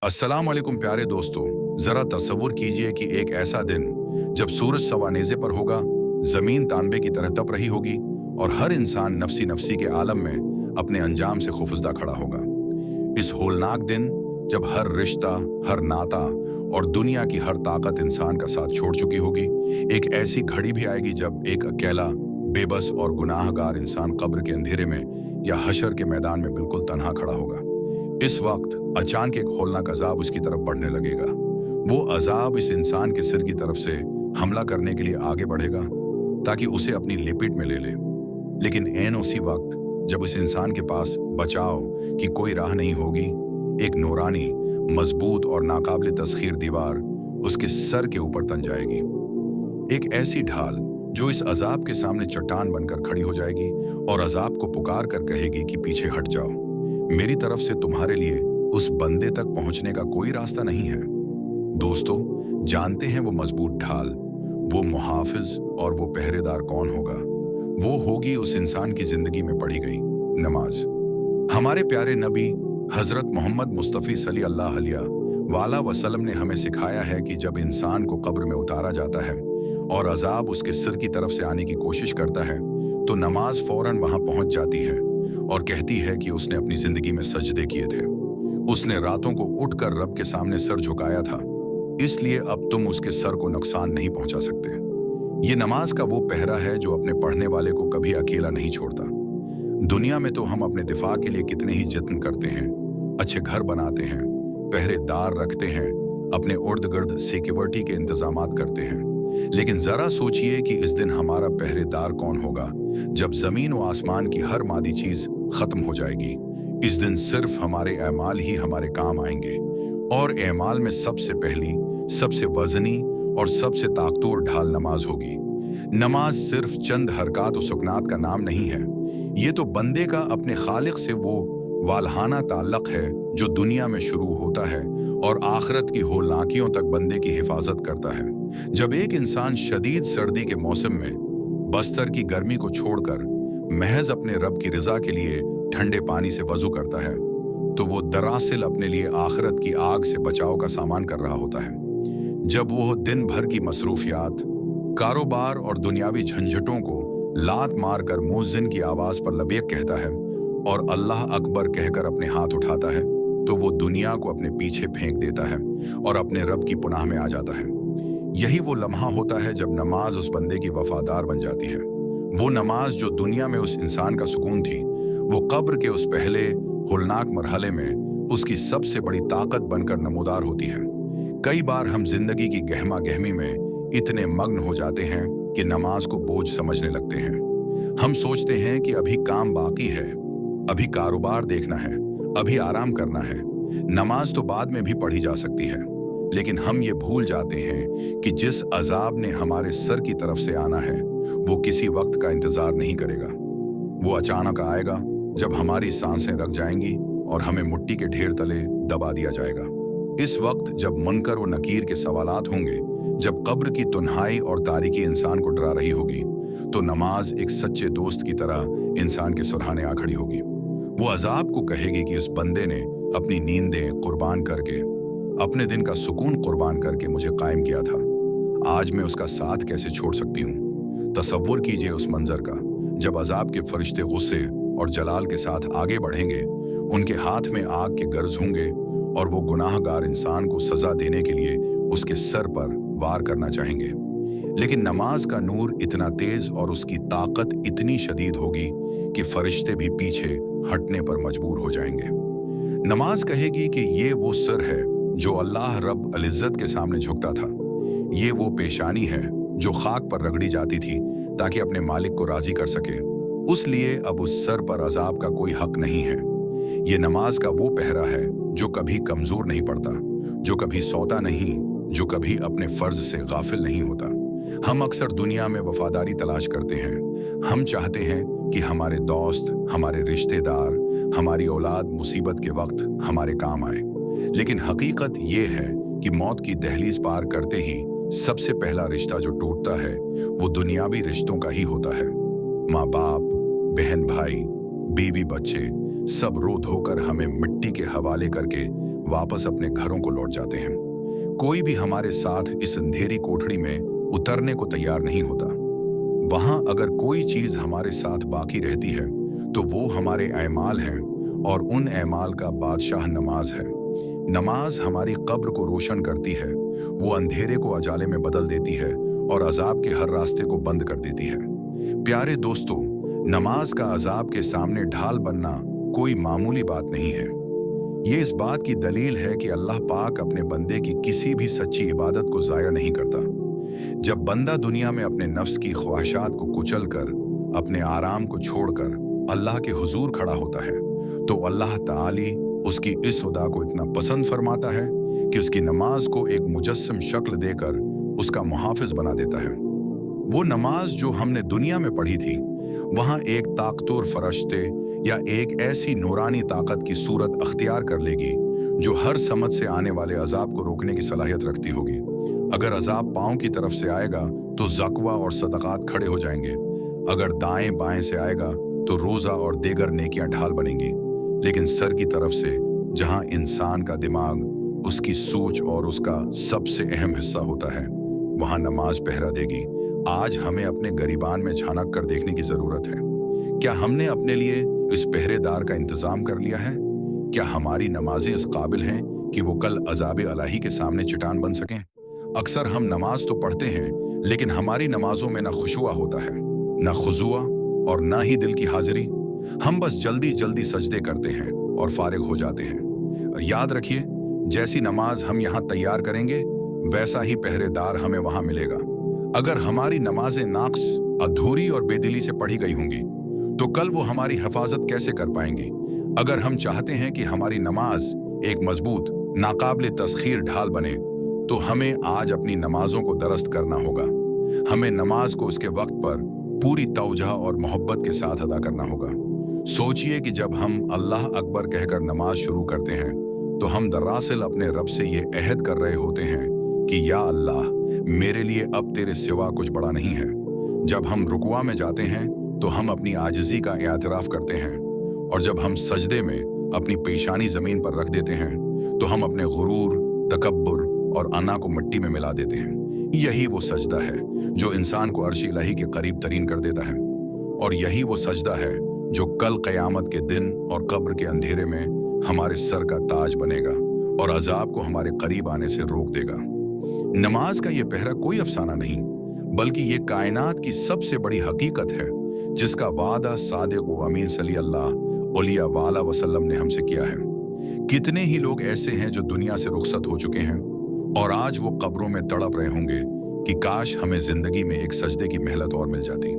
अस्सलाम वालेकुम प्यारे दोस्तों। जरा तसव्वुर कीजिए कि एक ऐसा दिन जब सूरज सवानेज़े पर होगा, जमीन तांबे की तरह तप रही होगी और हर इंसान नफसी नफसी के आलम में अपने अंजाम से खौफजदा खड़ा होगा। इस होलनाक दिन जब हर रिश्ता, हर नाता और दुनिया की हर ताकत इंसान का साथ छोड़ चुकी होगी, एक ऐसी घड़ी भी आएगी जब एक अकेला, बेबस और गुनाहगार इंसान कब्र के अंधेरे में या हशर के मैदान में बिल्कुल तन्हा खड़ा होगा। इस वक्त अचानक एक होलनाक अजाब उसकी तरफ बढ़ने लगेगा। वो अजाब इस इंसान के सिर की तरफ से हमला करने के लिए आगे बढ़ेगा ताकि उसे अपनी लिपिट में ले ले। लेकिन ऐन उसी वक्त जब उस इंसान के पास बचाव की कोई राह नहीं होगी, एक नूरानी, मजबूत और नाकाबिल तस्खीर दीवार उसके सर के ऊपर तन जाएगी। एक ऐसी ढाल जो इस अजाब के सामने चट्टान बनकर खड़ी हो जाएगी और अजाब को पुकार कर कहेगी कि पीछे हट जाओ, मेरी तरफ से तुम्हारे लिए उस बंदे तक पहुंचने का कोई रास्ता नहीं है। दोस्तों, जानते हैं वो मजबूत ढाल, वो मुहाफिज और वो पहरेदार कौन होगा? वो होगी उस इंसान की जिंदगी में पढ़ी गई नमाज। हमारे प्यारे नबी हजरत मोहम्मद मुस्तफ़ी सल्लल्लाहु अलैहि वसल्लम ने हमें सिखाया है कि जब इंसान को कब्र में उतारा जाता है और अजाब उसके सिर की तरफ से आने की कोशिश करता है, तो नमाज फौरन वहां पहुंच जाती है और कहती है कि उसने अपनी जिंदगी में सजदे किए थे, उसने रातों को उठकर रब के सामने सर झुकाया था, इसलिए अब तुम उसके सर को नुकसान नहीं पहुंचा सकते। ये नमाज का वो पहरा है जो अपने पढ़ने वाले को कभी अकेला नहीं छोड़ता। दुनिया में तो हम अपने दिफा के लिए कितने ही जत्न करते हैं, अच्छे घर बनाते हैं, पहरेदार रखते हैं, अपने उर्द गिर्द सिक्योरिटी के इंतजामात करते हैं, लेकिन जरा सोचिए कि इस दिन हमारा पहरेदार कौन होगा जब जमीन व आसमान की हर मादी चीज खत्म हो जाएगी। इस दिन सिर्फ हमारे एमाल ही हमारे काम आएंगे और एमाल में सबसे पहली, सबसे वजनी और सबसे ताकतवर ढाल नमाज होगी। नमाज सिर्फ चंद हरकत और सुकनात का नाम नहीं है, ये तो बंदे का अपने खालिक से वो वालहाना ताल्लुक है जो दुनिया में शुरू होता है और आखिरत की होलनाकियों तक बंदे की हिफाजत करता है। जब एक इंसान शदीद सर्दी के मौसम में बस्तर की गर्मी को छोड़कर महज अपने रब की रजा के लिए ठंडे पानी से वजू करता है, तो वो दरअसल अपने लिए आखिरत की आग से बचाव का सामान कर रहा होता है। जब वो दिन भर की मसरूफियात, कारोबार और दुनियावी झंझटों को लात मारकर मुअज्जिन की आवाज पर लबैक कहता है और अल्लाह अकबर कहकर अपने हाथ उठाता है, तो वो दुनिया को अपने पीछे फेंक देता है और अपने रब की पुनाह में आ जाता है। यही वो लम्हा होता है जब नमाज उस बंदे की वफादार बन जाती है। वो नमाज जो दुनिया में उस इंसान का सुकून थी, वो कब्र के उस पहले होलनाक मरहले में उसकी सबसे बड़ी ताकत बनकर नमूदार होती है। कई बार हम जिंदगी की गहमा गहमी में इतने मग्न हो जाते हैं कि नमाज को बोझ समझने लगते हैं। हम सोचते हैं कि अभी काम बाकी है, अभी कारोबार देखना है, अभी आराम करना है, नमाज तो बाद में भी पढ़ी जा सकती है। लेकिन हम ये भूल जाते हैं कि जिस अजाब ने हमारे सर की तरफ से आना है, वो किसी वक्त का इंतजार नहीं करेगा। वो अचानक आएगा जब हमारी सांसें रक जाएंगी और हमें मिट्टी के ढेर तले दबा दिया जाएगा। इस वक्त जब मुनकर व नकीर के सवालात होंगे, जब कब्र की तुन्हाई और तारीकी इंसान को डरा रही होगी, तो नमाज एक सच्चे दोस्त की तरह इंसान के सुरहाने आ खड़ी होगी। वो अजाब को कहेगी कि इस बंदे ने अपनी नींदें कुर्बान करके, अपने दिन का सुकून कुर्बान करके मुझे कायम किया था, आज मैं उसका साथ कैसे छोड़ सकती हूँ। तसव्वुर कीजिए उस मंजर का जब अजाब के फरिश्ते गुस्से और जलाल के साथ आगे बढ़ेंगे, उनके हाथ में आग के गर्ज होंगे और वो गुनाहगार इंसान को सजा देने के लिए उसके सर पर वार करना चाहेंगे। लेकिन नमाज का नूर इतना तेज और उसकी ताकत इतनी शदीद होगी कि फरिश्ते भी पीछे हटने पर मजबूर हो जाएंगे। नमाज कहेगी कि ये वो सर है जो अल्लाह रब अल इज़्ज़त के सामने झुकता था, ये वो पेशानी है जो खाक पर रगड़ी जाती थी ताकि अपने मालिक को राजी कर सके, उस लिए अब उस सर पर अजाब का कोई हक नहीं है। ये नमाज का वो पहरा है जो कभी कमजोर नहीं पड़ता, जो कभी सोता नहीं, जो कभी अपने फर्ज से गाफिल नहीं होता। हम अक्सर दुनिया में वफादारी तलाश करते हैं। हम चाहते हैं कि हमारे दोस्त, हमारे रिश्तेदार, हमारी औलाद मुसीबत के वक्त हमारे काम आए, लेकिन हकीकत ये है कि मौत की दहलीज पार करते ही सबसे पहला रिश्ता जो टूटता है वो दुनियावी रिश्तों का ही होता है। माँ बाप, बहन भाई, बीवी बच्चे सब रो धोकर हमें मिट्टी के हवाले करके वापस अपने घरों को लौट जाते हैं। कोई भी हमारे साथ इस अंधेरी कोठड़ी में उतरने को तैयार नहीं होता। वहां अगर कोई चीज हमारे साथ बाकी रहती है तो वो हमारे ऐमाल हैं, और उन ऐमाल का बादशाह नमाज है। नमाज हमारी कब्र को रोशन करती है, वो अंधेरे को उजाले में बदल देती है और अजाब के हर रास्ते को बंद कर देती है। प्यारे दोस्तों, नमाज का अजाब के सामने ढाल बनना कोई मामूली बात नहीं है। ये इस बात की दलील है कि अल्लाह पाक अपने बंदे की किसी भी सच्ची इबादत को ज़ाया नहीं करता। जब बंदा दुनिया में अपने नफ्स की ख्वाहिशात को कुचलकर, अपने आराम को छोड़कर अल्लाह के हुजूर खड़ा होता है, तो अल्लाह ताली उसकी इस अदा को इतना पसंद फरमाता है कि उसकी नमाज को एक मुजस्सम शक्ल देकर उसका मुहाफिज बना देता है। वो नमाज जो हमने दुनिया में पढ़ी थी, वहां एक ताकतवर फरिश्ते या एक ऐसी नूरानी ताकत की सूरत अख्तियार कर लेगी जो हर समझ से आने वाले अजाब को रोकने की सलाहियत रखती होगी। अगर अजाब पांव की तरफ से आएगा तो ज़क्वा और सदक़ात खड़े हो जाएंगे। अगर दाएं बाएं से आएगा तो रोज़ा और देगर नेकियां ढाल बनेंगी। लेकिन सर की तरफ से, जहां इंसान का दिमाग, उसकी सोच और उसका सबसे अहम हिस्सा होता है, वहां नमाज पहरा देगी। आज हमें अपने गरीबान में झांक कर देखने की जरूरत है। क्या हमने अपने लिए इस पहरेदार का इंतजाम कर लिया है? क्या हमारी नमाजें इस काबिल हैं कि वो कल अजाब इलाही के सामने चट्टान बन सकें? अक्सर हम नमाज तो पढ़ते हैं, लेकिन हमारी नमाजों में ना खुशुआ होता है, ना खुजुआ और ना ही दिल की हाजिरी। हम बस जल्दी जल्दी सजदे करते हैं और फारिग हो जाते हैं। याद रखिए, जैसी नमाज हम यहाँ तैयार करेंगे, वैसा ही पहरेदार हमें वहां मिलेगा। अगर हमारी नमाजें नाक्स, अधूरी और बेदिली से पढ़ी गई होंगी, तो कल वो हमारी हिफाजत कैसे कर पाएंगी? अगर हम चाहते हैं कि हमारी नमाज एक मजबूत, नाकाबिल तस्खीर ढाल बने, तो हमें आज अपनी नमाजों को दरस्त करना होगा। हमें नमाज को उसके वक्त पर पूरी तवज्जो और मोहब्बत के साथ अदा करना होगा। सोचिए कि जब हम अल्लाह अकबर कहकर नमाज शुरू करते हैं, तो हम दरअसल अपने रब से ये अहद कर रहे होते हैं कि या अल्लाह, मेरे लिए अब तेरे सिवा कुछ बड़ा नहीं है। जब हम रुकुआ में जाते हैं तो हम अपनी आजिज़ी का एतराफ़ करते हैं, और जब हम सजदे में अपनी पेशानी ज़मीन पर रख देते हैं तो हम अपने गुरूर, तकब्बुर और अना को मिट्टी में मिला देते हैं। यही वो सजदा है जो इंसान को अर्श इलाही के करीब तरीन कर देता है, और यही वो सजदा है जो कल क़यामत के दिन और कब्र के अंधेरे में हमारे सर का ताज बनेगा और अजाब को हमारे करीब आने से रोक देगा। नमाज का ये पहरा कोई अफसाना नहीं, बल्कि ये कायनात की सबसे बड़ी हकीकत है, जिसका वादा सादिक व अमीन सल्लल्लाहु अलैहि वसल्लम ने हमसे किया है। कितने ही लोग ऐसे हैं जो दुनिया से रुखसत हो चुके हैं और आज वो कब्रों में तड़प रहे होंगे कि काश हमें जिंदगी में एक सजदे की मेहनत और मिल जाती।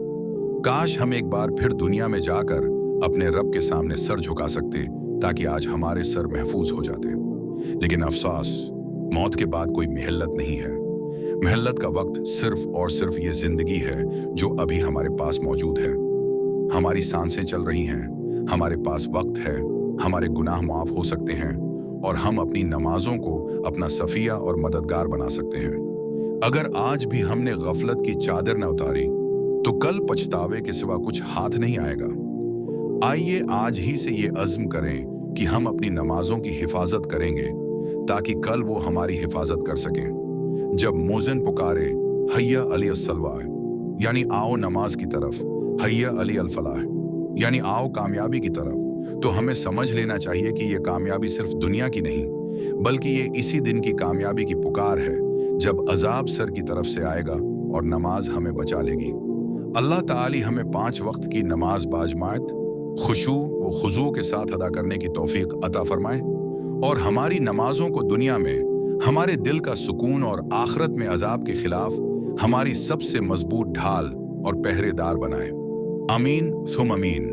काश हम एक बार फिर दुनिया में जाकर अपने रब के सामने सर झुका सकते, ताकि आज हमारे सर महफूज हो जाते। लेकिन अफसोस, मौत के बाद कोई मेहनत नहीं है। मेहनत का वक्त सिर्फ और सिर्फ ये जिंदगी है जो अभी हमारे पास मौजूद है। हमारी सांसें चल रही हैं, हमारे पास वक्त है, हमारे गुनाह माफ हो सकते हैं, और हम अपनी नमाजों को अपना सफिया और मददगार बना सकते हैं। अगर आज भी हमने गफलत की चादर न उतारी, तो कल पछतावे के सिवा कुछ हाथ नहीं आएगा। आइए आज ही से ये अज़्म करें कि हम अपनी नमाजों की हिफाजत करेंगे, ताकि कल वो हमारी हिफाजत कर सकें। जब मुअज़्ज़िन पुकारे हय्या अली अस्सलाह, यानी आओ नमाज की तरफ, हय्या अली अल फलाह, यानी आओ कामयाबी की तरफ, तो हमें समझ लेना चाहिए कि ये कामयाबी सिर्फ दुनिया की नहीं, बल्कि ये इसी दिन की कामयाबी की पुकार है जब अजाब सर की तरफ से आएगा और नमाज हमें बचा लेगी। अल्लाह ताली हमें 5 वक्त की नमाज बाजमात, खुशू व खुजू के साथ अदा करने की तौफीक अता फरमाए, और हमारी नमाजों को दुनिया में हमारे दिल का सुकून और आखिरत में अजाब के खिलाफ हमारी सबसे मजबूत ढाल और पहरेदार बनाए। आमीन सुम अमीन।